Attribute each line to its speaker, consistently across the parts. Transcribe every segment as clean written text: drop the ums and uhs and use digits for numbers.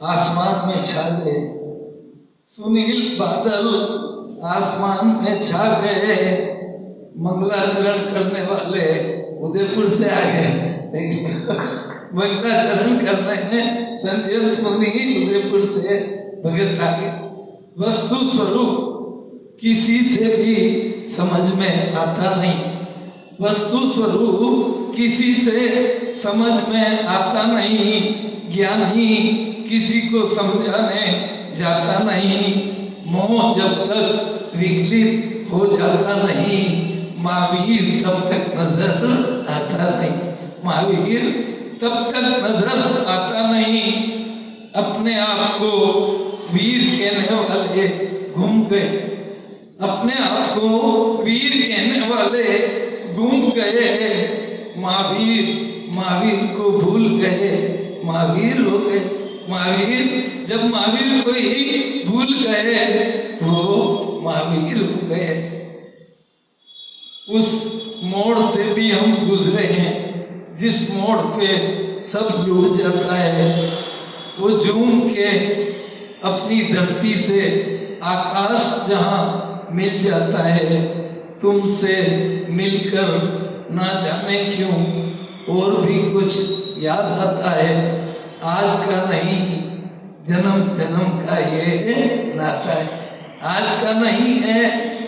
Speaker 1: आसमान में छा गए, सुनील बादल आसमान में छा गए, मंगलाचरण करने वाले उदयपुर से आ गए। मंगलाचरण करने हैं संजय मुनि उदयपुर से भगत आ गए। वस्तु स्वरूप किसी से भी समझ में आता नहीं, वस्तु स्वरूप किसी से समझ में आता नहीं, ज्ञानी किसी को समझाने जाता नहीं, मोह जब तक विकलित हो जाता नहीं, महावीर तब तक नजर आता नहीं, महावीर तब तक नजर आता नहीं। अपने आप को वीर कहने वाले घूम गए, अपने आप को वीर कहने वाले घूम गए, महावीर महावीर को भूल गए, महावीर हो गए। महावीर जब महावीर को ही भूल गए तो महावीर हो गए। उस मोड़ से भी हम गुजरे हैं जिस मोड़ पे सब लूट जाता है। वो झूम के अपनी धरती से आकाश जहाँ मिल जाता है, तुमसे मिलकर ना जाने क्यों और भी कुछ याद आता है। आज का नहीं जन्म जन्म का ये नाता है, आज का नहीं है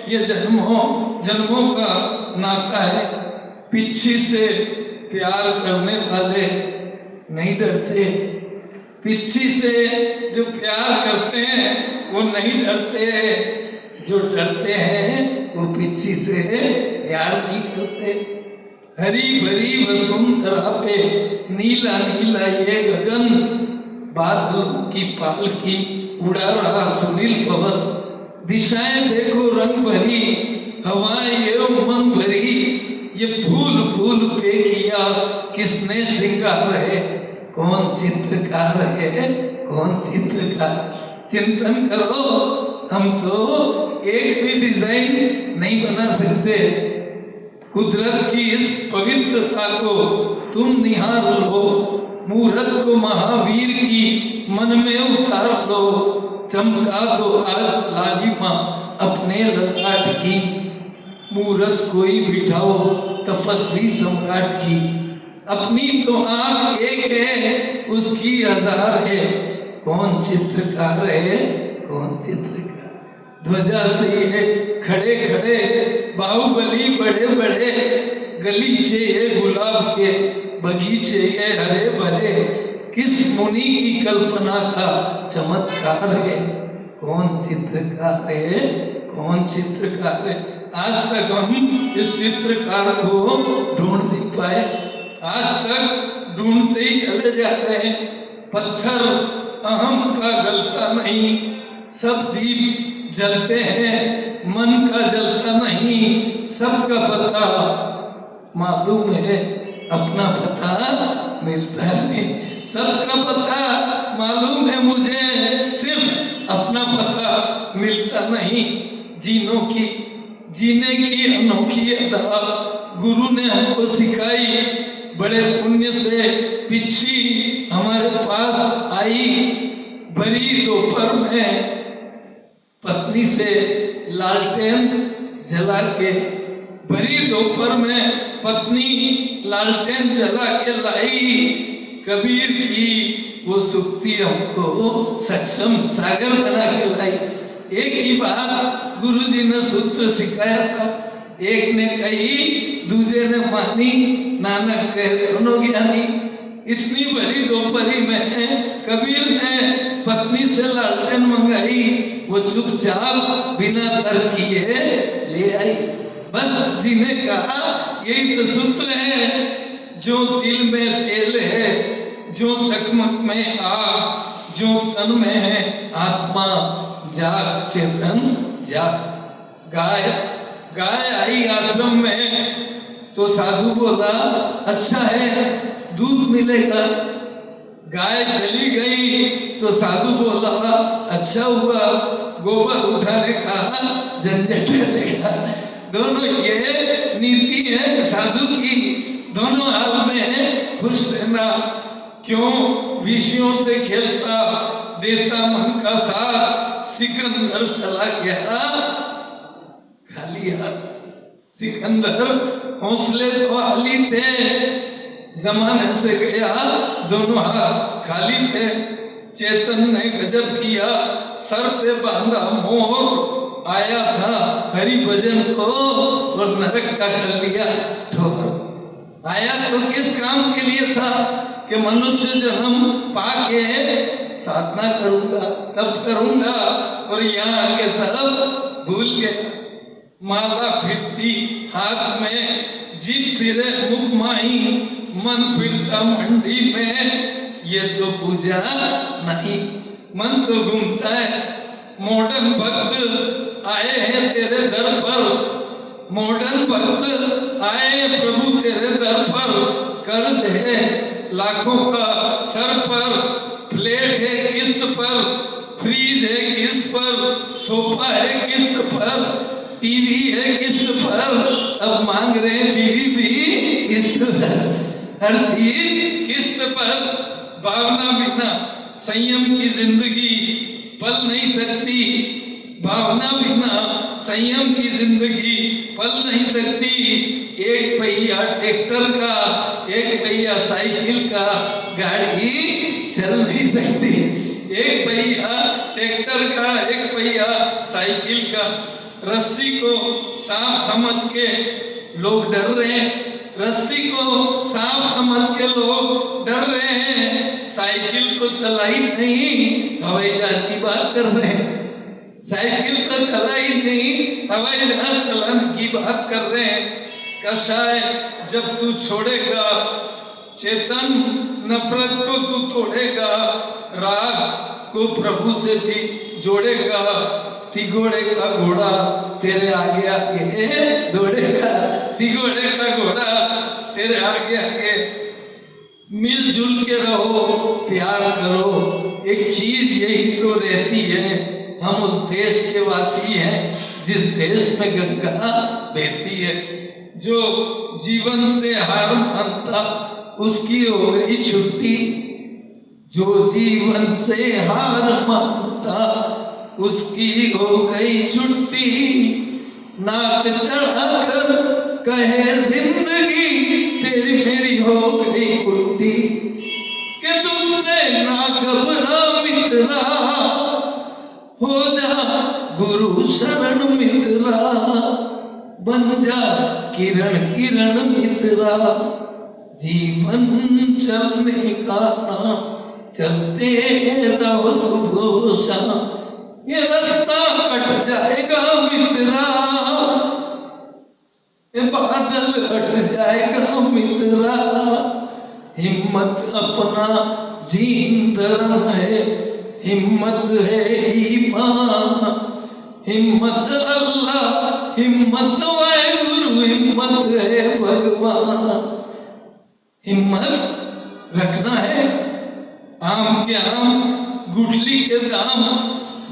Speaker 1: ये जन्मों जन्मों का नाता है। पीछे से प्यार करने वाले नहीं डरते, पीछे से जो प्यार करते हैं वो नहीं डरते, जो डरते हैं वो पीछे से प्यार नहीं करते। हरी भरी वसुंधरा पे नीला नीला ये गगन, बादलों की पालकी उड़ा रहा सुनील पवन, दिशाएं देखो रंग भरी, हवाएं ये उमंग भरी, ये फूल फूल पे किया किसने श्रृंगार है, कौन चित्रकार है, कौन चित्रकार। चिंतन करो, हम तो एक भी डिजाइन नहीं बना सकते। कुदरत की इस पवित्रता को तुम निहार लो, मूरत को महावीर की मन में उतार लो, चमका दो आज लालिमा अपने ललाट की, मूरत कोई बिठाओ तपस्वी सम्राट की, अपनी तो आँख एक है उसकी हजार है, कौन चित्रकार है, कौन चित्रकार। ध्वजा से ये खड़े खड़े बाहुबली बड़े बड़े, गलीचे ये गुलाब के बगीचे ये हरे भरे, किस मुनि की कल्पना का चमत्कार है, कौन चित्रकार है, कौन चित्रकार है। आज तक हम इस चित्रकार को ढूंढ नहीं पाए, आज तक ढूंढते ही चले जाते हैं। पत्थर अहम का गलता नहीं, सब दीप जलते हैं, मन का जलता नहीं, सबका पता मालूम है, अपना पता मिलता नहीं। सबका पता मालूम है मुझे, सिर्फ अपना पता मिलता नहीं। जीने की अनोखी अदा गुरु ने हमको सिखाई, बड़े पुण्य से पिछी हमारे पास आई, भरी दोपहर में पत्नी से लालटेन जला के, भरी दोपहर में पत्नी लालटेन जला के लाई, कबीर की वो सुक्ति हमको सक्षम सागर बना के लाई। एक ही बात गुरुजी ने सूत्र सिखाया था, एक ने कही दूसरे ने मानी, नानक कहे दोनों ज्ञानी। इतनी बड़ी दोपहरी में कबीर ने पत्नी से लालटेन मंगाई, वो चुपचाप बिना तर्क किए ले आई। बस जी ने कहा यही तो सूत्र है, जो दिल में तेल है, जो चकमक में आग, जो तन में है आत्मा, जाग चेतन जाग। गाय आई आश्रम में तो साधु बोला अच्छा है दूध मिलेगा, गाय चली गई तो साधु बोला अच्छा हुआ गोबर उठाने का झंझट करेगा। दोनों ये नीति है साधु की, दोनों हाल में खुश रहना। क्यों विषयों से खेलता देता मन का साथ, सिकंदर चला गया खाली हाथ। सिकंदर हौसले तो आली थे, जमाने से गया दोनों हाथ खाली थे। चेतन ने गजब किया, सर पे बांधा मोर, आया था हरि भजन को और नरक का कर लिया ठोर। आया तो किस काम के लिए था कि मनुष्य जन्म पाके साधना करूंगा तब करूंगा, और यहाँ आके सब भूल गया। माला फिरती हाथ में, जीभ फिरे मुख माही, मन फिरता मंडी में, ये तो पूजा नहीं, मन तो घूमता है। मॉडर्न भक्त आए हैं तेरे दर पर, मॉडर्न भक्त आए हैं प्रभु तेरे दर पर, कर्ज है लाखों का सर पर, प्लेट है किस्त पर, फ्रीज है किस्त पर, सोफा है किस्त पर, टीवी है किस्त पर, अब मांग रहे हैं बीवी भी किस्त पर, हर चीज किस्त पर। भावना बिना संयम की जिंदगी पल नहीं सकती, भावना बिना संयम की जिंदगी पल नहीं सकती। एक पहिया ट्रैक्टर का, एक पहिया साइकिल का, गाड़ी चल नहीं सकती। एक पहिया ट्रैक्टर का, एक पहिया साइकिल का। रस्सी को सांप समझ के लोग डर रहे हैं, रस्सी को सांप समझ के लोग डर रहे हैं। साइकिल तो चला ही नहीं, हवाई जहाज की बात कर रहे हैं। साइकिल तो चला ही नहीं, हवाई जहाज चलाने की बात कर रहे हैं। कषाय जब तू छोड़ेगा चेतन, नफरत को तू तोड़ेगा, राग को प्रभु से भी जोड़ेगा। तिगोड़े का घोड़ा तेरे आगे आगे दौड़ेगा, तिगोड़े का घोड़ा तेरे आगे आगे। मिलजुल के रहो, प्यार करो, एक चीज यही तो रहती है। हम उस देश के वासी हैं जिस देश में गंगा बहती है। जो जीवन से हार मानता उसकी हो गई छुट्टी, जो जीवन से हार मानता उसकी हो गई छुट्टी। नाक चढ़ाकर कहे जिंदगी तेरी मेरी हो गई कुट्टी, कि तुमसे ना घबरा मित्रा, हो जा गुरु शरण मित्रा, बन जा किरण किरण मित्रा। जीवन चलने का नाम, चलते रहो सुबह शाम, ये रास्ता कट जाएगा मित्रा, ये बादल हट जाएगा मित्रा। हिम्मत अपना दीन धर्म है, हिम्मत है ईमान, हिम्मत अल्लाह, हिम्मत वाहेगुरु, हिम्मत है भगवान। हिम्मत रखना है, आम के आम गुठली के दाम,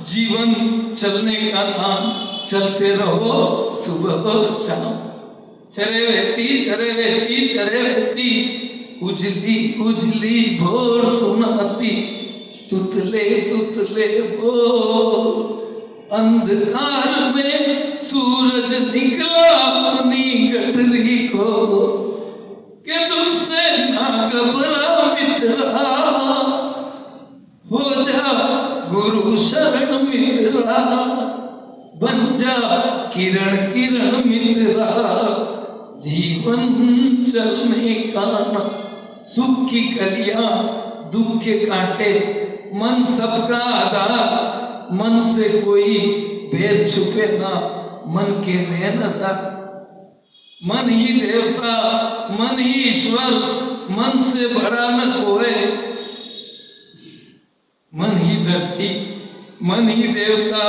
Speaker 1: जीवन चलने का नाम, चलते रहो सुबह और शाम। चरे वेती चरे वेती चरे वेती, उजली उजली भोर सुनाती, तुतले तुतले भोर। अंधकार में सूरज निकला अपनी गठरी को, कि तुमसे ना घबरा मित्रा, हो जा गुरु शरण मित्रा, बन जा किरण किरण मित्रा। जीवन चलने का ना, सुख की कलियां दुख के कांटे, मन सबका आधार, मन से कोई भेद छुपे ना, मन के नैनता। मन ही देवता, मन ही ईश्वर, मन से बड़ा न कोई। मन ही धरती, मन ही देवता,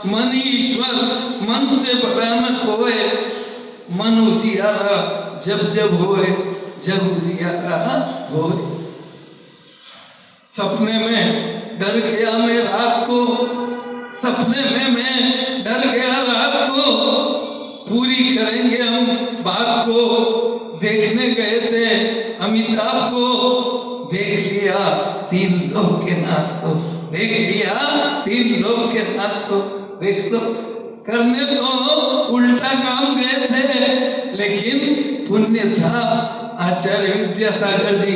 Speaker 1: मन ही ईश्वर, मन से बड़ा न कोई। मन उजियारा जब जब होए, जब उजियारा होए। सपने में डर गया मैं रात को, सपने में मैं डर गया रात को, पूरी करेंगे हम बात को। देखने गए थे अमिताभ को, देख लिया लिया 3 लोग के नाथ को, देख लिया 3 लोग के नाथ को। देख लो, करने तो उल्टा काम गए थे, लेकिन पुण्य था। आचार्य विद्यासागर जी,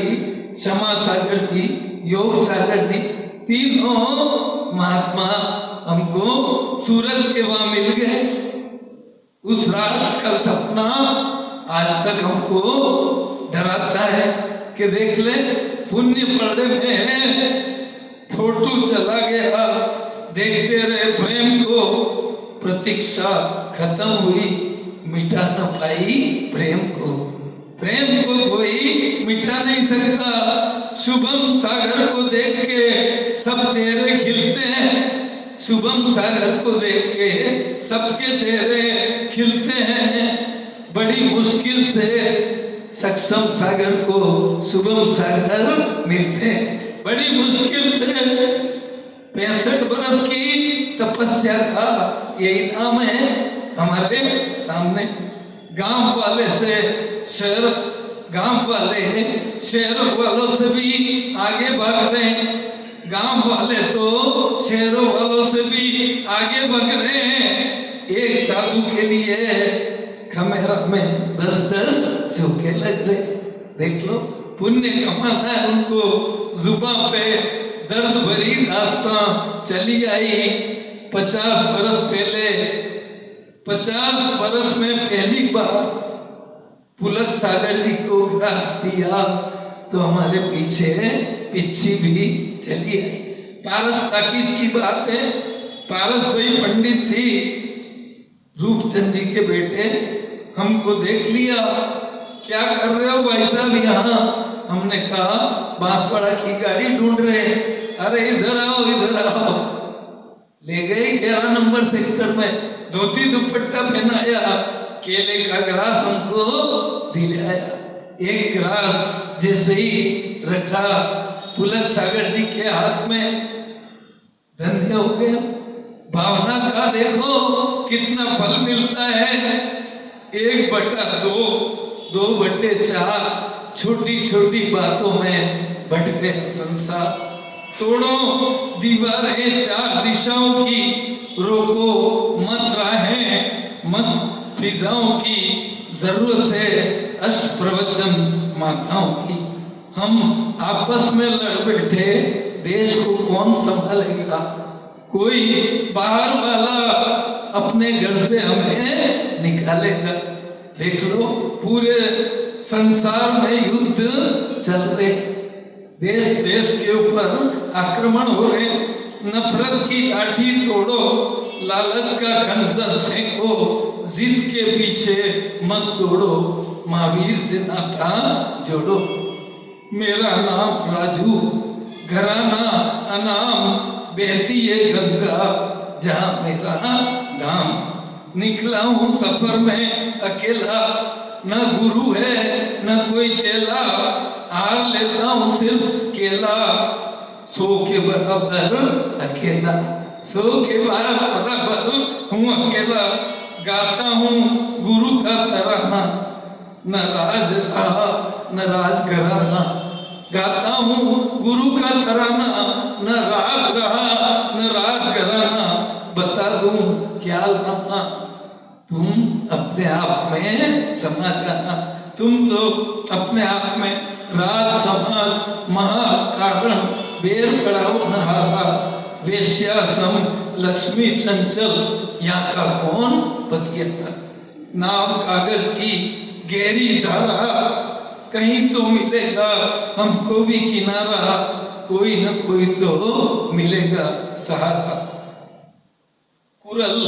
Speaker 1: क्षमा सागर जी, योग सागर जी, तीनों महात्मा हमको सूरत के वहां मिल गए। उस रात का सपना आज तक हमको डराता है कि देख ले, पुण्य पड़े में फोटो चला गया, देखते रहे प्रेम को, प्रतीक्षा खत्म हुई, मिटा न पाई प्रेम को। प्रेम को कोई मिटा नहीं सकता। शुभम सागर को देख के सब चेहरे खिलते हैं, शुभम सागर को देख के सबके चेहरे खिलते हैं। बड़ी मुश्किल से सक्षम सागर को शुभम सागर मिलते हैं, बड़ी मुश्किल से। 65 बरस की तपस्या का यही नाम है हमारे सामने। गांव वाले से शहर, गांव वाले शहरों वालों से भी आगे भाग रहे हैं, गांव वाले तो शहरों वालों से भी आगे भाग रहे हैं। एक साधु के लिए खमेरा में 10-10 झोंके लग रहे। देख लो, पुण्य कमाना है उनको। जुबान पे दर्द भरी दास्तां चली आई। 50 बरस पहले, 50 बरस में पहली बार पुलक सागर जी को ग्रास दिया तो हमारे पीछे पिच्छी भी चली आई। पारस टाकीज की बात है, पारस भाई पंडित थी, रूपचंद जी के बेटे, हमको देख लिया, क्या कर रहे हो भाई साहब यहाँ? हमने कहा बांसवाड़ा की गाड़ी ढूंढ रहे। अरे इधर आओ, इधर आओ। ले गए 11 नंबर सेक्टर में, धोती दुपट्टा पहनाया, केले का ग्रास हमको दिलाया। एक ग्रास जैसे ही रखा पुलक सागर जी के हाथ में, धन्य हो गया। भावना का देखो कितना फल मिलता है। 1/2, 2/4, छोटी छोटी बातों में बढ़ गया संसार। तोड़ो दीवारें 4 दिशाओं की, रोको मत राहें मस्त फिजाओं की। जरूरत है अष्ट प्रवचन माताओं की। हम आपस में लड़ बैठे, देश को कौन संभालेगा? कोई बाहर वाला अपने घर से हमें निकालेगा। देख लो, पूरे संसार में युद्ध चल रहे, देश देश के ऊपर आक्रमण हो रहे। नफरत की लाठी तोड़ो, लालच का खंजर फेंको, जिद के पीछे मत दौड़ो, महावीर से नाता जोड़ो। मेरा नाम राजू, घराना अनाम, बहती है गंगा जहां मेरा नाम। निकला हूं सफर में अकेला, न गुरु है न कोई चेला, हार लेता हूं सिर्फ केला। 100 के बराबर अकेला, 100 के बराबर हूँ अकेला। गाता हूँ गुरु का तराना, न राज रहा न राज घराना। गाता हूँ गुरु का तराना, न राज रहा न राज घराना। बता दूं क्या लाना, तुम अपने आप में समा जाना। तुम तो अपने आप में राज समाज महाकारण, बेर पड़ाओ नहारा। वेश्या सम लक्ष्मी चंचल, यहाँ का कौन बतियाता। नाम कागज की गहरी धारा, कहीं तो मिलेगा हमको भी किनारा। कोई न कोई तो मिलेगा सहारा। कुरल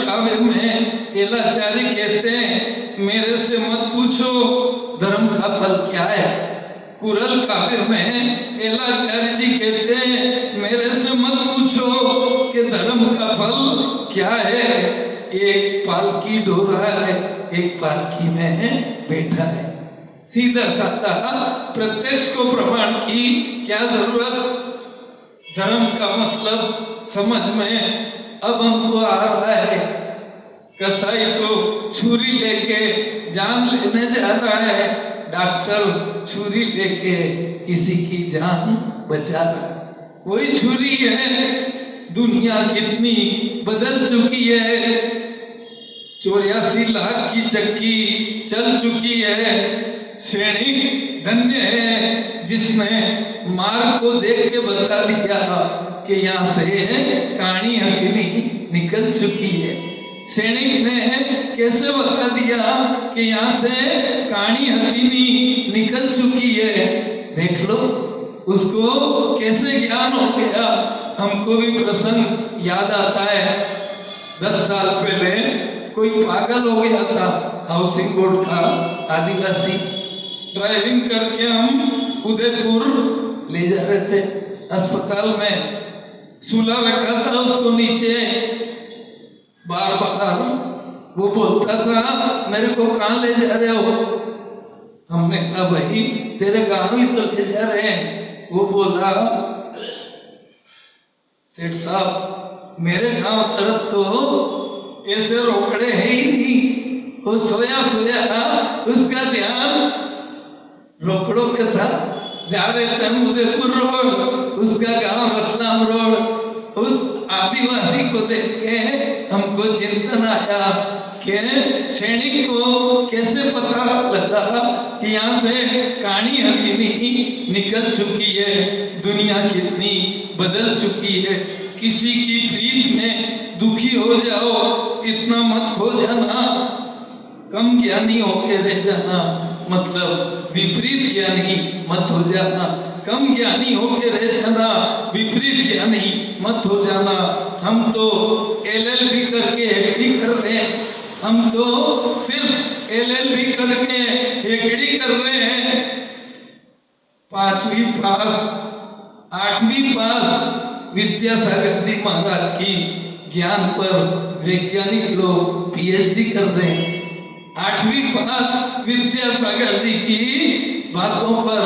Speaker 1: काव्य में एलाचारी कहते हैं, मेरे से मत पूछो धर्म का फल क्या है। कुरल काव्य में एलाचारी जी कहते हैं, मेरे से मत पूछो कि धर्म का फल क्या है। एक पालकी ढोरा है, एक पालकी में बैठा है। सीधा साधा प्रत्यक्ष को प्रमाण की क्या जरूरत। धर्म का मतलब समझ में अब हमको आ रहा है। कसाई तो छुरी लेके जान लेने जा रहा है, डॉक्टर छुरी लेके किसी की जान बचा रहा। वही छुरी है। दुनिया कितनी बदल चुकी है। 84 लाख की चक्की चल चुकी है। सैनिक धन्य है जिसने मार को देख के बता दिया कि यहाँ से कहानी हकीनी निकल चुकी है। सैनिक ने कैसे बता दिया कि यहाँ से कहानी हकीनी निकल चुकी है। देख लो उसको कैसे ज्ञान हो गया। हमको भी प्रसंग याद आता है। 10 साल पहले कोई पागल हो गया था हाउसिंग बोर्ड का आदिवासी। ड्राइविंग करके हम उदयपुर ले जा रहे थे। अस्पताल में सुला रखा था उसको नीचे। बार बार वो बोलता था मेरे को कहाँ ले जा रहे हो। हमने कहा भाई तेरे गांव ही तो ले जा रहे हैं। वो बोला सेठ साहब मेरे गांव तरफ तो ऐसे रोकड़े है ही नहीं। वो सोया सोया उसका ध्यान रोकड़ों पे था। जा रहे थे हम उदयपुर रोड, उसका गांव रतलाम रोड। उस आदिवासी को देख के हमको चिंतन आया कि सैनिक को कैसे पता लगा कि यहाँ से कहानी हकीनी निकल चुकी है। दुनिया कितनी बदल चुकी है। किसी की प्रीत में दुखी हो जाओ इतना मत हो जाना। कम ज्ञानी होके रह जाना मतलब विपरीत ज्ञानी मत हो जाना। कम ज्ञानी होके रह जाना, विपरीत ज्ञानी मत हो जाना। हम तो LLB करके एफडी कर रहे हैं। हम तो सिर्फ LLB करके एफडी कर रहे हैं। 5वीं पास 8वीं पास विद्यासागर जी महाराज की ज्ञान पर वैज्ञानिक लोग PhD कर रहे हैं। 8वीं पास विद्यासागर जी की बातों पर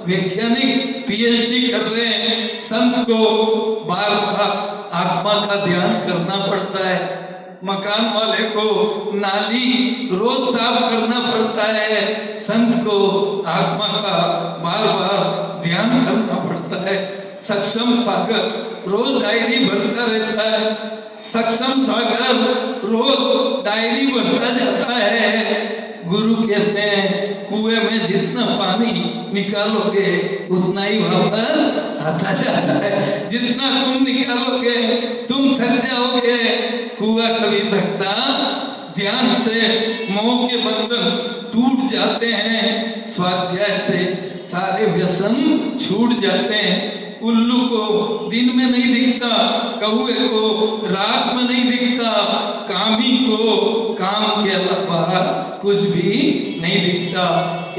Speaker 1: वैज्ञानिक PhD कर रहे हैं। संत को बार बार आत्मा का ध्यान करना पड़ता है। मकान वाले को नाली रोज साफ करना पड़ता है। संत को आत्मा का बार बार ध्यान करना पड़ता है। सक्षम सागर रोज डायरी भरता रहता है। सक्षम सागर रोज डायरी भरता जाता है। गुरु कहते हैं कुएं में जितना पानी निकालोगे उतना ही वापस आता जाता है। जितना तुम निकालोगे तुम थक जाओगे। कुआं कभी थकता। ध्यान से मोह के बंधन टूट जाते हैं। स्वाध्याय से सारे व्यसन छूट जाते हैं। उल्लू को दिन में नहीं दिखता, कौवे को रात में नहीं दिखता, कामी को काम के अलावा कुछ भी नहीं दिखता।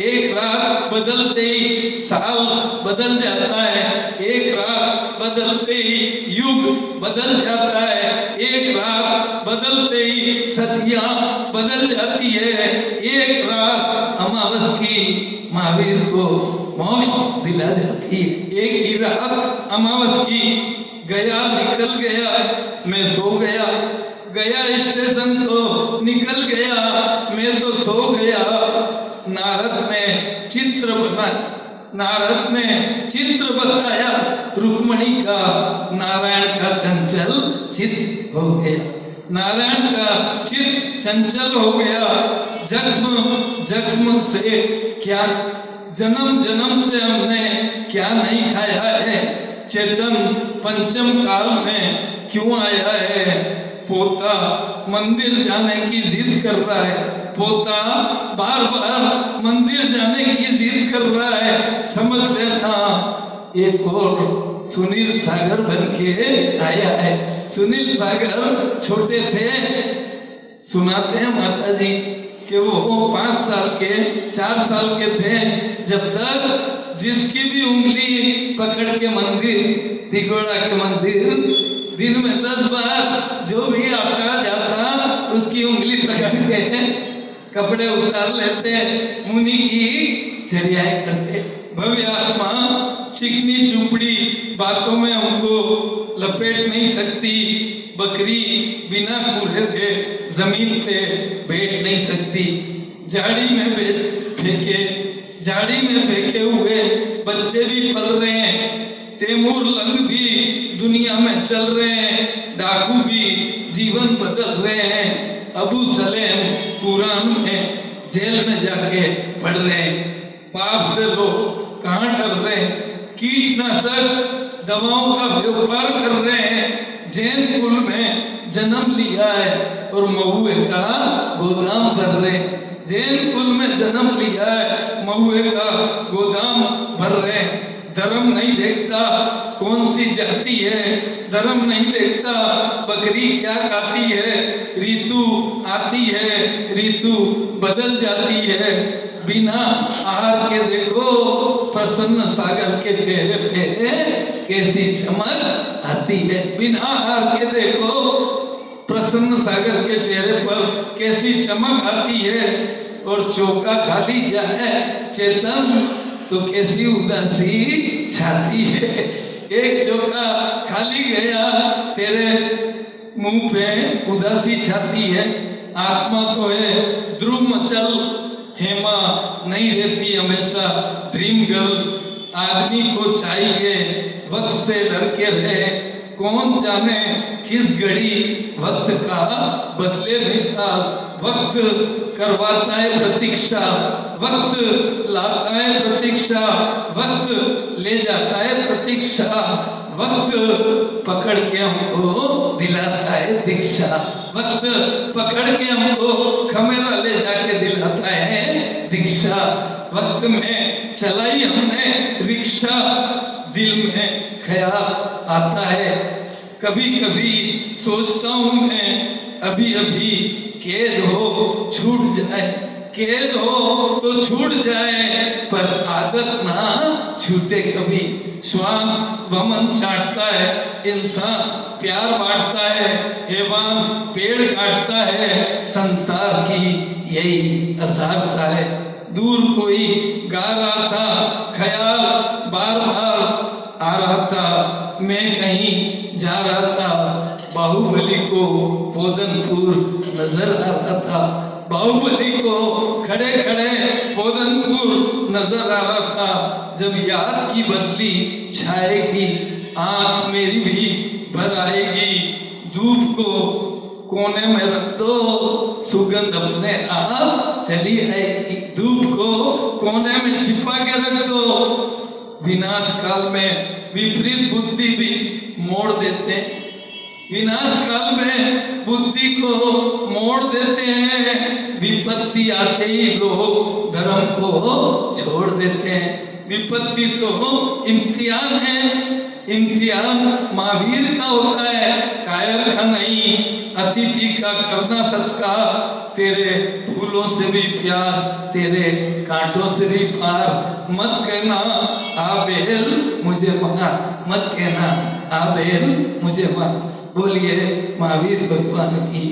Speaker 1: एक रात बदलते ही साल बदल जाता है। एक रात बदलते ही युग बदल जाता है। एक रात बदलते ही सदियां बदल जाती है। एक रात अमावस की महावीर को मोक्ष दिला जाती है। एक ही रात अमावस की गया निकल गया, मैं सो गया। गया स्टेशन तो निकल गया, मैं तो सो गया। नारद ने चित्र बनाया। नारद ने चित्र बताया रुक्मणी का। नारायण का चंचल चित्त हो गया। नारायण का चित्त चंचल हो गया। जख्म जख्म से क्या जन्म जन्म से हमने क्या नहीं खाया है। चेतन पंचम काल में क्यों आया है। पोता मंदिर जाने की जिद कर रहा है। पोता बार बार मंदिर जाने की जिद कर रहा है। समझ लेना एक और सुनील सागर बन के आया है। सुनील सागर छोटे थे। सुनाते हैं माता जी कि वो 5 साल के 4 साल के थे जब तक जिसकी भी उंगली पकड़ के मंदिर तिगोड़ा के मंदिर दिन में 10 बार जो भी आता जाता उसकी उंगली पकड़ के कपड़े उतार लेते। मुनि की चर्याएं करते। भव्य आत्मा चिकनी चुपड़ी बातों में हमको लपेट नहीं सकती। बकरी बिना कूड़े थे जमीन पे बैठ नहीं सकती। झाड़ी में बेच फेंके झाड़ी में फेंके हुए बच्चे भी पल रहे हैं, तैमूर लंग भी दुनिया में चल रहे हैं, डाकू भी जीवन बदल रहे हैं, अबू सलेम कुरान में जेल में जाके पढ़ रहे हैं। पाप से लोग कहाँ डर रहे हैं, कीटनाशक दवाओं का व्यापार कर रहे हैं, जैन कुल में जन्म लिया है और महुए का गोदाम भर रहे हैं, जैन कुल में जन्म लिया है, महुए का गोदाम भर रहे हैं। धर्म नहीं देखता कौन सी जाति है, धर्म नहीं देखता बकरी क्या खाती है, ऋतु आती है ऋतु बदल जाती है, बिना आहार के देखो प्रसन्न सागर के चेहरे पे कैसी चमक आती है, बिना आहार के देखो प्रसन्न सागर के चेहरे पर कैसी चमक आती है, और चौका खाली जाए चेतन तो कैसी उदासी छाती है। एक चौका खाली गया तेरे मुंह पे उदासी छाती है। आत्मा तो है ध्रुव मचल, हेमा नहीं रहती हमेशा ड्रीम गर्ल, आदमी को चाहिए वक्त से डर के रहे, कौन जाने किस घड़ी वक्त का बदले मिजाज, वक्त करवाता है प्रतीक्षा, वक्त लाता है प्रतीक्षा, वक्त ले जाता है प्रतीक्षा, वक्त पकड़ के हमको दिलाता है दीक्षा, वक्त पकड़ के हमको खमेरा ले जाके दिलाता है दीक्षा, वक्त में चलाई हमने रिक्शा, दिल में ख्याल आता है, कभी कभी सोचता हूँ मैं अभी अभी कैद हो छूट जाए, कैद हो तो छूट जाए पर आदत ना छूटे कभी। श्वान वमन चाटता है, इंसान प्यार बांटता है, हैवान पेड़ काटता है, संसार की यही असारता है। दूर कोई गा रहा था, ख्याल बार बार आ रहा था, मैं कहीं जा रहा था, बाहुबली को पोदनपुर नजर आ रहा था, बाहुबली को खड़े खड़े पोदनपुर नजर आ रहा था। जब याद की बदली छाएगी, आंख मेरी भी भर आएगी, धूप को कोने में रख दो, सुगंध अपने आप चली आएगी, धूप को कोने में छिपा के रख दो। विनाश काल में विपरीत बुद्धि भी मोड़ देते हैं, विनाश काल में बुद्धि को मोड़ देते हैं, विपत्ति आते ही लोग धर्म को छोड़ देते हैं। विपत्ति तो इम्तिहान है, इम्तिहान महावीर का होता है, कायर का नहीं, अतिथि का करना सत्कार, तेरे फूलों से भी प्यार, तेरे कांटों से भी पार, मत कहना आबेल मुझे मार, मत कहना आबेल मुझे मार। बोलिए महावीर भगवान की